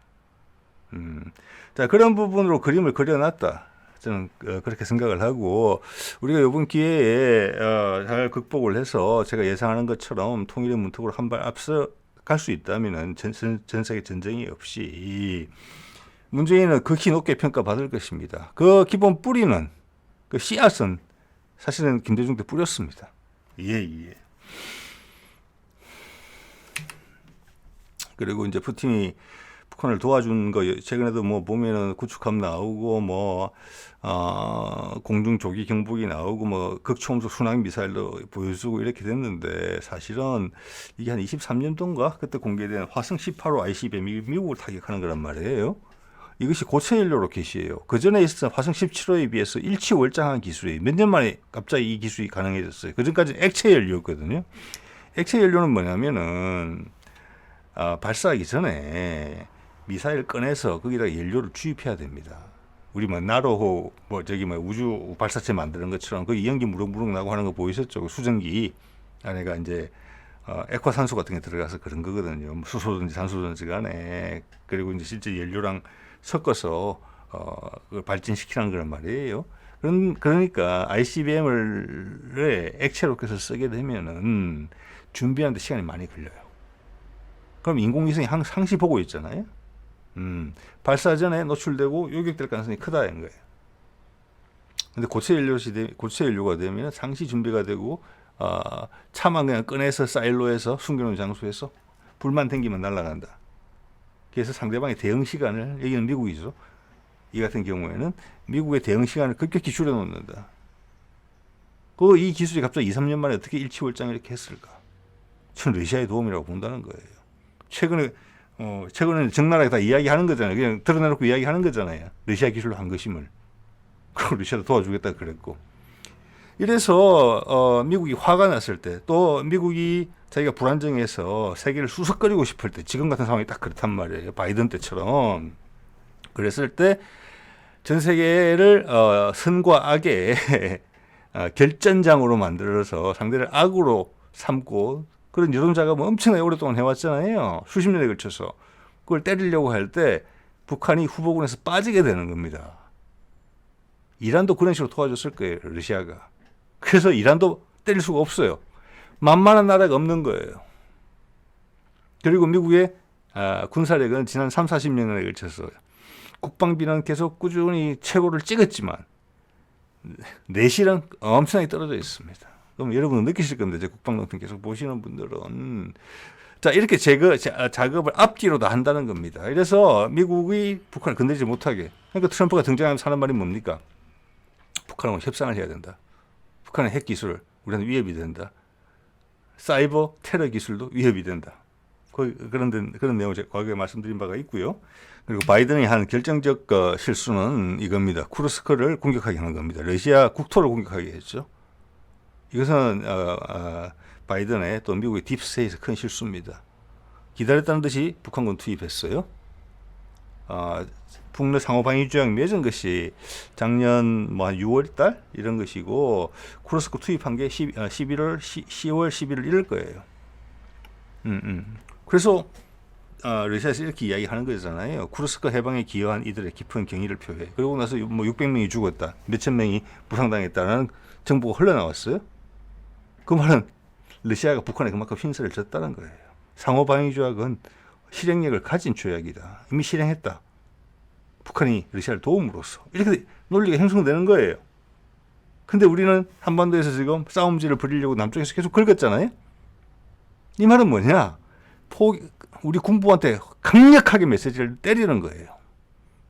자, 그런 부분으로 그림을 그려놨다. 저는 그렇게 생각을 하고, 우리가 이번 기회에 잘 극복을 해서 제가 예상하는 것처럼 통일의 문턱으로 한 발 앞서 갈 수 있다면 전 세계 전쟁이 없이 문재인은 극히 높게 평가받을 것입니다. 그 기본 뿌리는, 그 씨앗은 사실은 김대중 때 뿌렸습니다. 예. 그리고 이제 푸틴이 북한을 도와준 거 최근에도 뭐 보면은 구축함 나오고 뭐 공중 조기 경보기 나오고 뭐 극초음속 순항 미사일도 보여주고 이렇게 됐는데 사실은 이게 한 23년도인가 그때 공개된 화성 18호 ICBM이 미국을 타격하는 거란 말이에요. 이것이 고체 연료 로켓이에요. 그 전에 있었던 화성 17호에 비해서 일치월장한 기술이에요. 몇 년 만에 갑자기 이 기술이 가능해졌어요. 그 전까지 액체 연료였거든요. 액체 연료는 뭐냐면은 발사하기 전에 미사일 꺼내서 거기다가 연료를 주입해야 됩니다. 우리 뭐 나로호 우주 발사체 만드는 것처럼 그 연기 무럭무럭 나고 하는 거 보이셨죠? 그 수증기 안에가 이제 액화산소 같은 게 들어가서 그런 거거든요. 수소든지 산소든지 간에. 그리고 이제 실제 연료랑 섞어서 그걸 발진시키는 거란 말이에요. 그러니까 ICBM을 액체 로켓을 쓰게 되면은 준비하는데 시간이 많이 걸려요. 그럼 인공위성이 항시 보고 있잖아요. 발사 전에 노출되고 요격될 가능성이 크다는 거예요. 근데 고체 연료가 되면 상시 준비가 되고 차만 그냥 꺼내서 사일로에서 숨겨놓은 장소에서 불만 댕기면 날아간다. 그래서 상대방의 대응 시간을, 여기는 미국이죠. 이 같은 경우에는 미국의 대응 시간을 급격히 줄여놓는다. 이 기술이 갑자기 2, 3년 만에 어떻게 일치월장을 이렇게 했을까? 저는 러시아의 도움이라고 본다는 거예요. 최근에 적나라하게 다 이야기하는 거잖아요. 그냥 드러내놓고 이야기하는 거잖아요. 러시아 기술로 한 것임을. 그리고 러시아도 도와주겠다 그랬고. 이래서 미국이 화가 났을 때, 또 미국이 자기가 불안정해서 세계를 수석거리고 싶을 때, 지금 같은 상황이 딱 그렇단 말이에요. 바이든 때처럼. 그랬을 때 전 세계를 선과 악의 결전장으로 만들어서 상대를 악으로 삼고, 그런 여론작업은 엄청나게 오랫동안 해왔잖아요. 수십 년에 걸쳐서. 그걸 때리려고 할 때 북한이 후보군에서 빠지게 되는 겁니다. 이란도 그런 식으로 도와줬을 거예요. 러시아가. 그래서 이란도 때릴 수가 없어요. 만만한 나라가 없는 거예요. 그리고 미국의 군사력은 지난 3, 40년에 걸쳐서 국방비는 계속 꾸준히 최고를 찍었지만 내실은 엄청나게 떨어져 있습니다. 그럼 여러분은 느끼실 겁니다. 제 국방농단 계속 보시는 분들은. 자, 이렇게 작업을 앞뒤로 다 한다는 겁니다. 그래서 미국이 북한을 건드리지 못하게. 그러니까 트럼프가 등장하면서 하는 말이 뭡니까? 북한하고 협상을 해야 된다. 북한의 핵 기술, 우리한테 위협이 된다. 사이버 테러 기술도 위협이 된다. 그런 내용을 제가 과거에 말씀드린 바가 있고요. 그리고 바이든이 한 결정적 실수는 이겁니다. 쿠르스크를 공격하게 하는 겁니다. 러시아 국토를 공격하게 했죠. 이것은 바이든의 또 미국의 딥스테이트의 큰 실수입니다. 기다렸다는 듯이 북한군 투입했어요. 북러 상호방위 조약 맺은 것이 작년 뭐 6월 달 이런 것이고 쿠르스크 투입한 게 10월 11월 이럴 거예요. 그래서 러시아에서 이렇게 이야기하는 거잖아요. 쿠르스크 해방에 기여한 이들의 깊은 경의를 표해. 그러고 나서 뭐 600명이 죽었다, 몇천 명이 부상당했다라는 정보가 흘러나왔어요. 그 말은 러시아가 북한에 그만큼 힘세를 줬다는 거예요. 상호방위 조약은 실행력을 가진 조약이다. 이미 실행했다. 북한이 러시아를 도움으로써 이렇게 논리가 형성되는 거예요. 근데 우리는 한반도에서 지금 싸움질을 벌이려고 남쪽에서 계속 긁었잖아요. 이 말은 뭐냐? 우리 군부한테 강력하게 메시지를 때리는 거예요.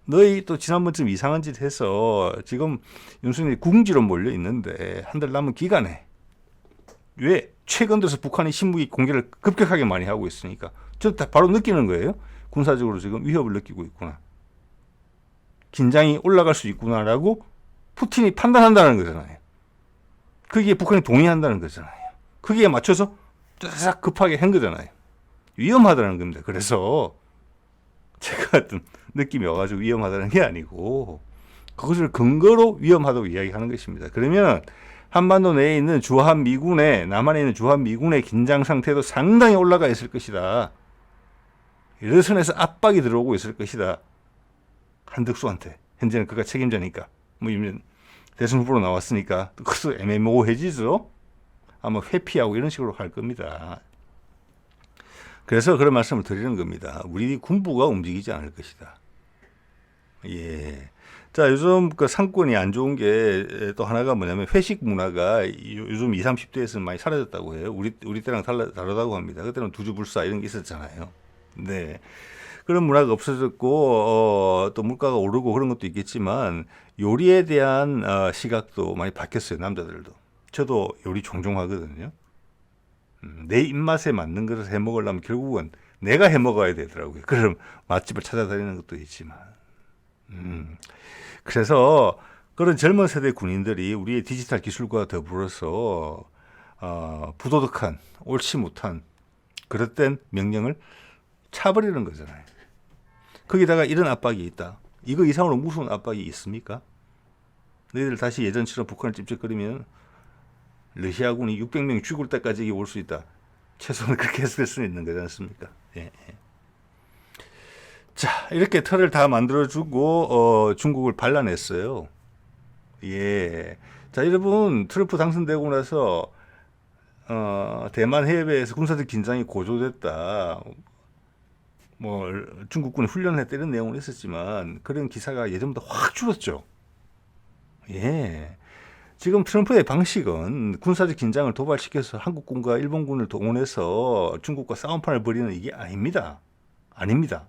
너희 또 지난번쯤 이상한 짓 해서 지금 윤석열이 궁지로 몰려 있는데 한 달 남은 기간에 왜 최근 들어서 북한이 신무기 공개를 급격하게 많이 하고 있으니까 저 다 바로 느끼는 거예요. 군사적으로 지금 위협을 느끼고 있구나. 긴장이 올라갈 수 있구나라고 푸틴이 판단한다는 거잖아요. 거기에 북한이 동의한다는 거잖아요. 거기에 맞춰서 쫙 급하게 한 거잖아요. 위험하다는 겁니다. 그래서 제가 어떤 느낌이 와가지고 위험하다는 게 아니고 그것을 근거로 위험하다고 이야기하는 것입니다. 그러면 한반도 내에 있는 주한미군의 남한에 있는 주한미군의 긴장 상태도 상당히 올라가 있을 것이다. 여러 선에서 압박이 들어오고 있을 것이다. 한덕수한테. 현재는 그가 책임자니까. 뭐 대선 후보로 나왔으니까 그것도 애매모호해지죠. 아마 회피하고 이런 식으로 할 겁니다. 그래서 그런 말씀을 드리는 겁니다. 우리 군부가 움직이지 않을 것이다. 예. 자, 요즘 그 상권이 안 좋은 게 또 하나가 뭐냐면 회식 문화가 요즘 20, 30대에서 많이 사라졌다고 해요. 우리 때랑 다르다고 합니다. 그때는 두주불사 이런 게 있었잖아요. 네. 그런 문화가 없어졌고, 또 물가가 오르고 그런 것도 있겠지만, 요리에 대한 시각도 많이 바뀌었어요, 남자들도. 저도 요리 종종 하거든요. 내 입맛에 맞는 것을 해 먹으려면 결국은 내가 해 먹어야 되더라고요. 그럼 맛집을 찾아다니는 것도 있지만. 그래서 그런 젊은 세대 군인들이 우리의 디지털 기술과 더불어서 부도덕한, 옳지 못한 그릇된 명령을 차버리는 거잖아요. 거기다가 이런 압박이 있다. 이거 이상으로 무슨 압박이 있습니까? 너희들 다시 예전처럼 북한을 찝쩍거리면 러시아군이 600명이 죽을 때까지 올 수 있다. 최소한 그렇게 해석할 수 있는 거지 않습니까? 예. 자, 이렇게 틀을 다 만들어주고 중국을 반란했어요. 예. 자, 여러분 트럼프 당선되고 나서 대만 해협에서 군사적 긴장이 고조됐다. 뭐 중국군이 훈련을 했다 이런 내용은 있었지만 그런 기사가 예전보다 확 줄었죠. 예. 지금 트럼프의 방식은 군사적 긴장을 도발시켜서 한국군과 일본군을 동원해서 중국과 싸움판을 벌이는 이게 아닙니다. 아닙니다.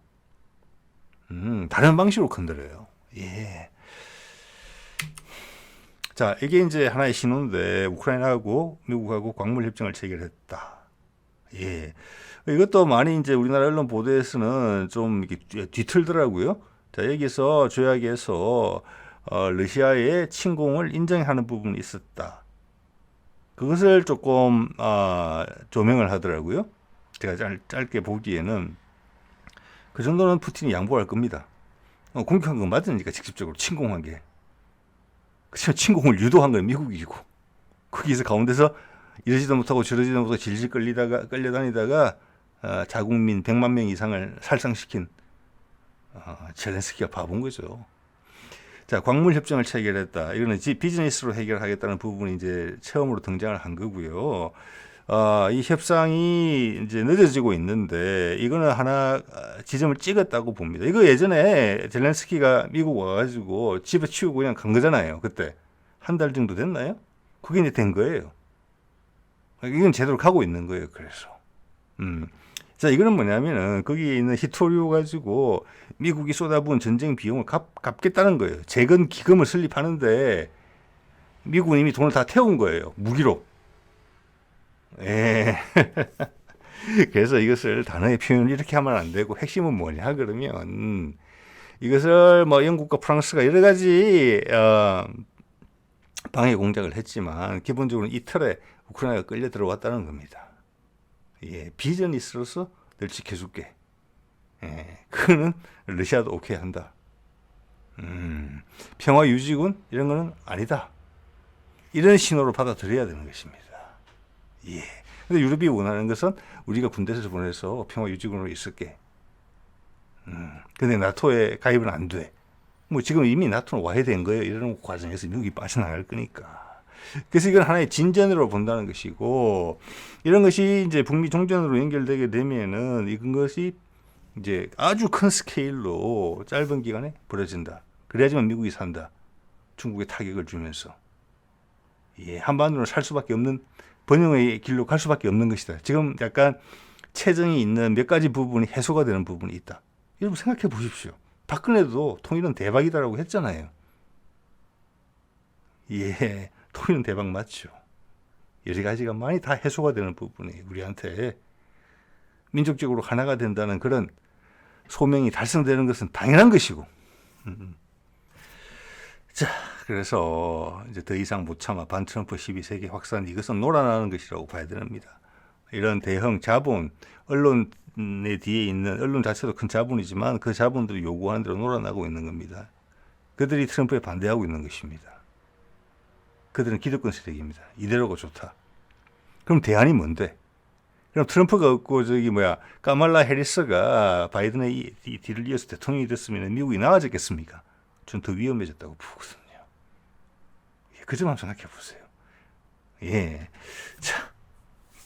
다른 방식으로 건드려요. 예. 자, 이게 이제 하나의 신호인데 우크라이나하고 미국하고 광물 협정을 체결했다. 예. 이것도 많이 이제 우리나라 언론 보도에서는 좀 이렇게 뒤틀더라고요. 자, 여기서 조약에서 러시아의 침공을 인정하는 부분이 있었다. 그것을 조금 조명을 하더라고요. 제가 짧게 보기에는 그 정도는 푸틴이 양보할 겁니다. 공격한 건 맞으니까 직접적으로 침공한 게. 그렇지만 침공을 유도한 건 미국이고 거기서 가운데서 이러지도 못하고 저러지도 못하고 질질 끌려다니다가 자국민 100만 명 이상을 살상시킨 젤렌스키가 바본 거죠. 자, 광물 협정을 체결했다. 이거는 비즈니스로 해결하겠다는 부분이 이제 처음으로 등장을 한 거고요. 이 협상이 이제 늦어지고 있는데 이거는 하나 지점을 찍었다고 봅니다. 이거 예전에 젤렌스키가 미국 와가지고 집에 치우고 그냥 간 거잖아요. 그때 한 달 정도 됐나요? 그게 이제 된 거예요. 이건 제대로 가고 있는 거예요. 그래서 자, 이거는 뭐냐면은 거기에 있는 히토류 가지고 미국이 쏟아부은 전쟁 비용을 갚겠다는 거예요. 재건 기금을 설립하는데 미국은 이미 돈을 다 태운 거예요. 무기로. 예. 그래서 이것을 단어의 표현을 이렇게 하면 안 되고 핵심은 뭐냐 그러면 이것을 뭐 영국과 프랑스가 여러 가지 방해 공작을 했지만 기본적으로 이 틀에 우크라이나가 끌려 들어왔다는 겁니다. 예, 비전리스로서 늘 지켜줄게. 예, 그거는 러시아도 오케이 한다. 평화 유지군 이런 거는 아니다. 이런 신호로 받아들여야 되는 것입니다. 예. 근데 유럽이 원하는 것은 우리가 군대에서 보내서 평화 유지군으로 있을게. 근데 나토에 가입은 안 돼. 뭐 지금 이미 나토는 와야 된 거예요. 이런 과정에서 미국이 빠져나갈 거니까. 그래서 이건 하나의 진전으로 본다는 것이고, 이런 것이 이제 북미 종전으로 연결되게 되면은 이것이 이제 아주 큰 스케일로 짧은 기간에 벌어진다. 그래야지만 미국이 산다. 중국에 타격을 주면서. 예, 한반도를 살 수밖에 없는, 번영의 길로 갈 수밖에 없는 것이다. 지금 약간 체증이 있는 몇 가지 부분이 해소가 되는 부분이 있다. 여러분 생각해 보십시오. 박근혜도 통일은 대박이다라고 했잖아요. 예, 통일은 대박 맞죠. 여러 가지가 많이 다 해소가 되는 부분이 우리한테 민족적으로 하나가 된다는 그런 소명이 달성되는 것은 당연한 것이고. 자, 그래서 이제 더 이상 못 참아 반트럼프 시비 세계 확산, 이것은 놀아나는 것이라고 봐야 됩니다. 이런 대형 자본, 언론의 뒤에 있는, 언론 자체도 큰 자본이지만 그 자본들이 요구하는 대로 놀아나고 있는 겁니다. 그들이 트럼프에 반대하고 있는 것입니다. 그들은 기득권 세력입니다. 이대로가 좋다. 그럼 대안이 뭔데? 그럼 트럼프가 없고 까말라 해리스가 바이든의 이 뒤를 이어서 대통령이 됐으면 미국이 나아졌겠습니까? 전 더 위험해졌다고 보거든요. 그 점 한번 생각해 보세요. 예. 자,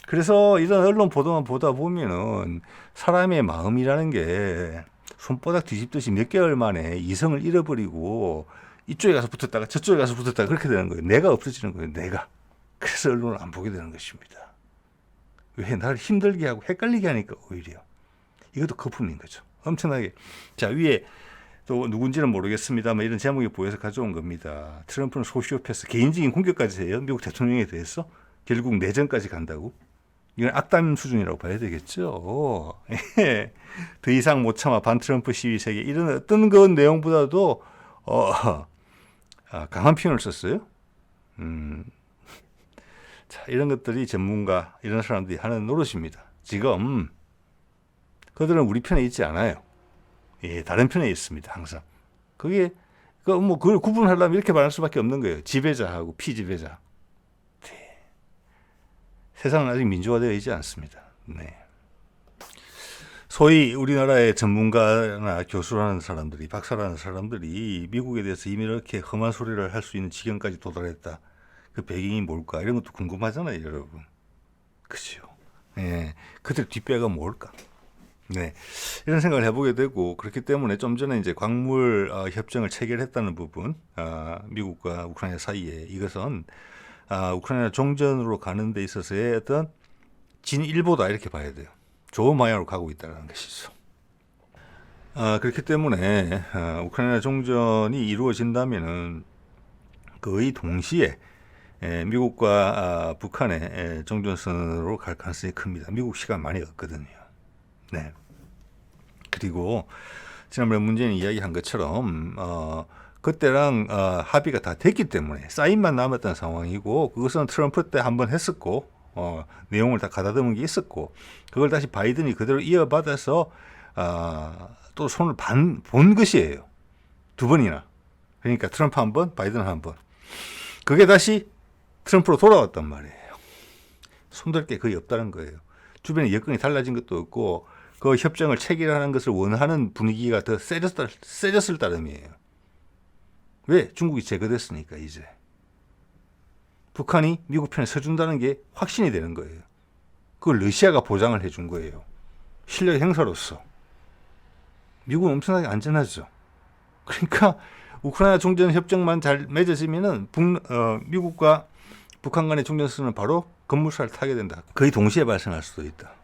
그래서 이런 언론 보도만 보다 보면은 사람의 마음이라는 게 손바닥 뒤집듯이 몇 개월 만에 이성을 잃어버리고 이쪽에 가서 붙었다가 저쪽에 가서 붙었다가 그렇게 되는 거예요. 내가 없어지는 거예요. 내가. 그래서 언론을 안 보게 되는 것입니다. 왜? 나를 힘들게 하고 헷갈리게 하니까 오히려. 이것도 거품인 거죠. 엄청나게. 자, 위에 또 누군지는 모르겠습니다만 이런 제목이 보여서 가져온 겁니다. 트럼프는 소시오패스, 개인적인 공격까지 해요. 미국 대통령에 대해서. 결국 내전까지 간다고. 이건 악담 수준이라고 봐야 되겠죠. 더 이상 못 참아 반트럼프 시위 세계, 이런 어떤 그 내용보다도 강한 표현을 썼어요. 자, 이런 것들이 전문가, 이런 사람들이 하는 노릇입니다. 지금 그들은 우리 편에 있지 않아요. 예, 다른 편에 있습니다. 항상. 그게 그걸 구분하려면 이렇게 말할 수밖에 없는 거예요. 지배자하고 피지배자. 네. 세상은 아직 민주화되어 있지 않습니다. 네. 소위 우리나라의 전문가나 교수라는 사람들이, 박사라는 사람들이 미국에 대해서 이미 이렇게 험한 소리를 할 수 있는 지경까지 도달했다. 그 배경이 뭘까? 이런 것도 궁금하잖아요, 여러분. 그죠? 예. 그들 뒷배가 뭘까? 네. 이런 생각을 해보게 되고, 그렇기 때문에 좀 전에 이제 광물 협정을 체결했다는 부분, 미국과 우크라이나 사이에, 이것은 우크라이나 종전으로 가는 데 있어서의 어떤 진일보다, 이렇게 봐야 돼요. 좋은 방향으로 가고 있다는 것이죠. 그렇기 때문에 우크라이나 종전이 이루어진다면은 거의 동시에 미국과 북한의 종전선으로 갈 가능성이 큽니다. 미국 시간 많이 없거든요. 네. 그리고 지난번에 문재인이 이야기한 것처럼 그때랑 합의가 다 됐기 때문에 사인만 남았던 상황이고, 그것은 트럼프 때 한번 했었고, 내용을 다 가다듬은 게 있었고, 그걸 다시 바이든이 그대로 이어받아서 또 손을 본 것이에요. 두 번이나. 그러니까 트럼프 한 번, 바이든 한 번. 그게 다시 트럼프로 돌아왔단 말이에요. 손댈 게 거의 없다는 거예요. 주변에 여건이 달라진 것도 없고, 그 협정을 체결하는 것을 원하는 분위기가 더 세졌을 따름이에요. 왜? 중국이 제거됐으니까 이제. 북한이 미국 편에 서준다는 게 확신이 되는 거예요. 그걸 러시아가 보장을 해준 거예요. 실력 행사로서. 미국은 엄청나게 안전하죠. 그러니까 우크라이나 종전 협정만 잘 맺어지면은 미국과 북한 간의 종전선언은 바로 급물살을 타게 된다. 거의 동시에 발생할 수도 있다.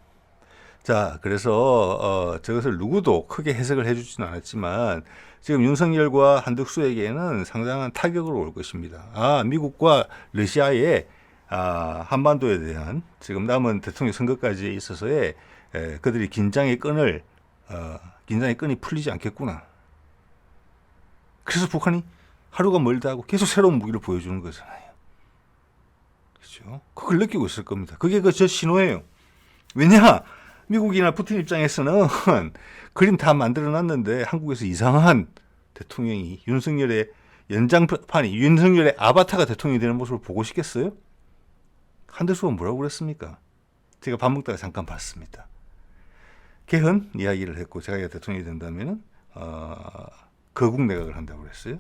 자, 그래서 저것을 누구도 크게 해석을 해주지는 않았지만 지금 윤석열과 한덕수에게는 상당한 타격으로 올 것입니다. 미국과 러시아의 한반도에 대한 지금 남은 대통령 선거까지 있어서의 그들이 긴장의 끈이 풀리지 않겠구나. 그래서 북한이 하루가 멀다 하고 계속 새로운 무기를 보여주는 거잖아요. 그렇죠? 그걸 느끼고 있을 겁니다. 그게 저 신호예요. 왜냐? 미국이나 푸틴 입장에서는 그림 다 만들어 놨는데 한국에서 이상한 대통령이 윤석열의 연장판이 윤석열의 아바타가 대통령이 되는 모습을 보고 싶겠어요? 한대수가 뭐라고 그랬습니까? 제가 밥 먹다가 잠깐 봤습니다. 개헌 이야기를 했고 제가 대통령이 된다면은 거국 내각을 한다고 그랬어요.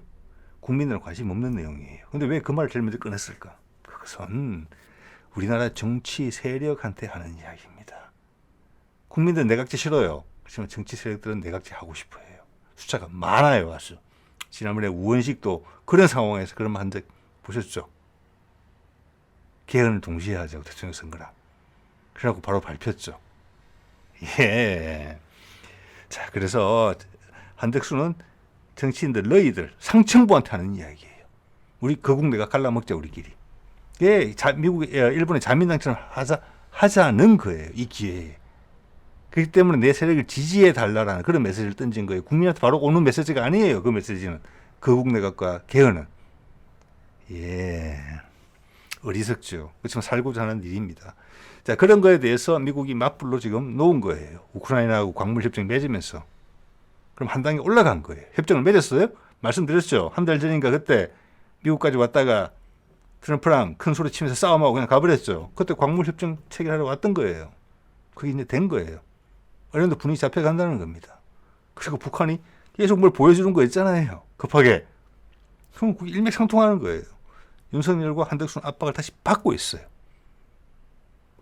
국민들은 관심 없는 내용이에요. 근데 왜 그 말을 제일 먼저 꺼냈을까? 그것은 우리나라 정치 세력한테 하는 이야기입니다. 국민들은 내각제 싫어요. 그렇지만 정치 세력들은 내각제 하고 싶어 해요. 숫자가 많아요, 아주. 지난번에 우원식도 그런 상황에서 그런 말 한 적 보셨죠? 개헌을 동시에 하자고 대통령 선거랑. 그래갖고 바로 밟혔죠. 예. 자, 그래서 한덕수는 정치인들, 너희들, 상층부한테 하는 이야기예요. 우리 거국 내각 갈라먹자, 우리끼리. 예, 일본의 자민당처럼 하자는 거예요. 이 기회에. 그렇기 때문에 내 세력을 지지해 달라라는 그런 메시지를 던진 거예요. 국민한테 바로 오는 메시지가 아니에요. 그 메시지는. 거국 내각과 개헌은. 예. 어리석죠. 그렇지만 살고자 하는 일입니다. 자, 그런 거에 대해서 미국이 맞불로 지금 놓은 거예요. 우크라이나하고 광물협정 맺으면서. 그럼 한 단계 올라간 거예요. 협정을 맺었어요? 말씀드렸죠. 한 달 전인가 그때 미국까지 왔다가 트럼프랑 큰 소리 치면서 싸움하고 그냥 가버렸죠. 그때 광물협정 체결하러 왔던 거예요. 그게 이제 된 거예요. 어느 정도 분위기 잡혀간다는 겁니다. 그리고 북한이 계속 뭘 보여주는 거 있잖아요. 급하게. 그럼 그게 일맥상통하는 거예요. 윤석열과 한덕수는 압박을 다시 받고 있어요.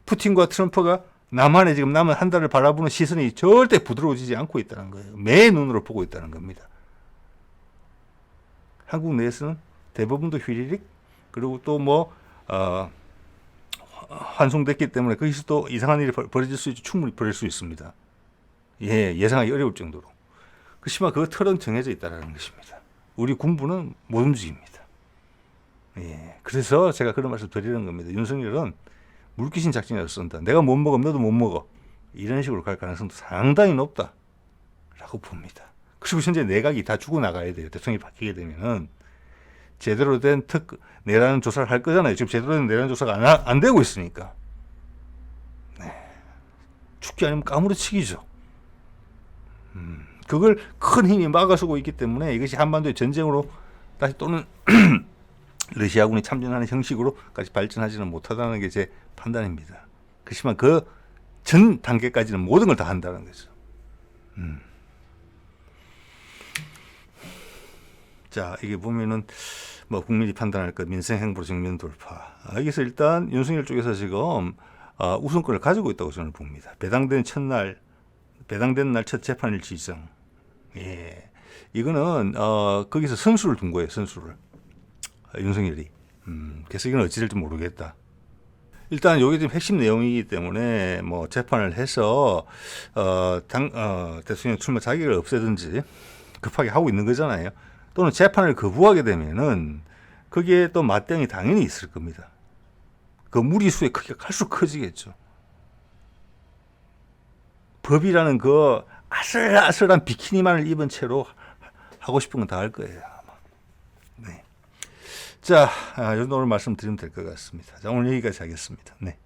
푸틴과 트럼프가 남한에 지금 남은 한 달을 바라보는 시선이 절대 부드러워지지 않고 있다는 거예요. 매 눈으로 보고 있다는 겁니다. 한국 내에서는 대부분도 휘리릭 그리고 또 환송됐기 때문에 거기서 또 이상한 일이 벌어질 수 있죠. 충분히 벌어질 수 있습니다. 예, 예상하기 어려울 정도로. 그렇지만 그 틀은 정해져 있다는 것입니다. 우리 군부는 못 움직입니다. 예, 그래서 제가 그런 말씀 드리는 겁니다. 윤석열은 물귀신 작전이라도 쓴다. 내가 못 먹으면 너도 못 먹어. 이런 식으로 갈 가능성도 상당히 높다라고 봅니다. 그리고 현재 내각이 다 죽어나가야 돼요. 대통령이 바뀌게 되면은 제대로 된 내란 조사를 할 거잖아요. 지금 제대로 된 내란 조사가 안 되고 있으니까. 네. 죽기 아니면 까무러치기죠. 그걸 큰 힘이 막아서고 있기 때문에 이것이 한반도의 전쟁으로 다시 또는 러시아군이 참전하는 형식으로까지 발전하지는 못하다는 게 제 판단입니다. 그렇지만 그 전 단계까지는 모든 걸 다 한다는 거죠. 자, 이게 보면은 국민이 판단할 것 민생 행보로 정면 돌파. 여기서 일단 윤석열 쪽에서 지금 우선권을 가지고 있다고 저는 봅니다. 배당된 날 첫 재판일 지정. 예, 이거는 거기서 선수를 둔 거예요. 선수를 윤석열이. 그래서 이건 어찌 될지 모르겠다. 일단 여기 지금 핵심 내용이기 때문에 재판을 해서 대통령 출마 자격을 없애든지 급하게 하고 있는 거잖아요. 또는 재판을 거부하게 되면은 거기에 또 맞대응이 당연히 있을 겁니다. 그 무리수의 크기가 갈수록 커지겠죠. 법이라는 그 아슬아슬한 비키니만을 입은 채로 하고 싶은 건 다 할 거예요. 아마. 네. 자, 오늘 말씀드리면 될 것 같습니다. 자, 오늘 여기까지 하겠습니다. 네.